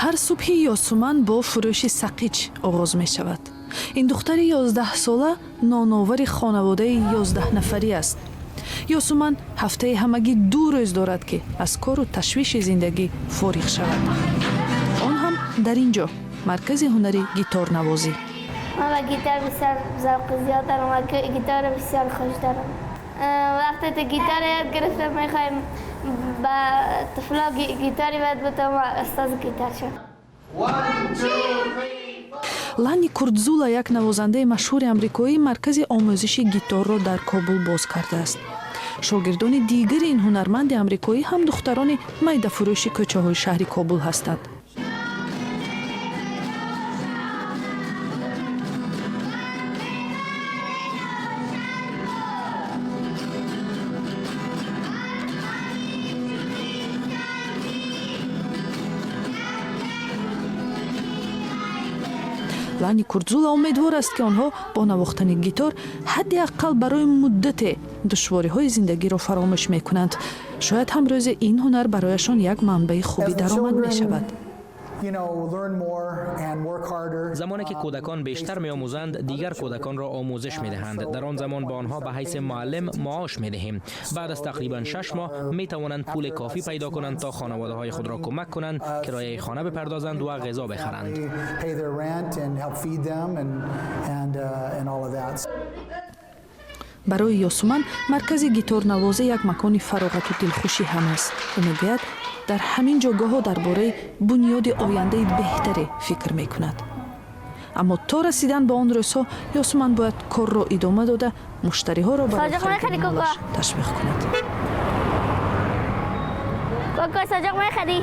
هر صبح یاسمن با فروش سقیچ آغاز می شود. این دختر 11 ساله نانآور خانواده 11 نفری است. یاسمن هفته همگی 2 روز دارد که از کار و تشویش زندگی فارغ شود. آن هم در اینجا مرکز هنری گیتار نوازی. من به گیتار بسیار ذوق زیاد دارم و گیتار بسیار خوش دارم. وقتی تو گیتار یاد گرفتم میخوایم با طفلا گیتاری باید بتونم استاد گیتار شم. لانی کورتزولا یک نوازنده مشهور امریکایی مرکز آموزش گیتار را در کابل باز کرده است. شاگردان دیگر این هنرمند امریکایی هم دختران میده فروش کوچه‌های شهر کابل هستند. لانی کورتزولا امیدوار است که آنها با نواختن گیتار حداقل برای مدت دشواری‌های زندگی را فراموش می‌کنند. شاید هم روز این هنر برایشان یک منبع خوبی درآمد می‌شود. زمانی که کودکان بیشتر می‌آموزند، دیگر کودکان را آموزش می‌دهند. در آن زمان با آنها به حیث معلم معاش می‌دهیم. بعد از تقریباً 6 ماه می‌توانند پول کافی پیدا کنند تا خانواده‌های خود را کمک کنند، کرایه خانه بپردازند و غذا بخرند. برای یاسمن مرکز گیتار نوازی یک مکان فراغت و دلخوشی هم است. میگوید در همین جاگاه درباره بنیاد آینده بهتری فکر میکند. اما تا رسیدن به آن روزها یاسمن باید کار را ادامه داده مشتری ها را برای خرید مالش تشویق کند. کوکو ساجاق میخری؟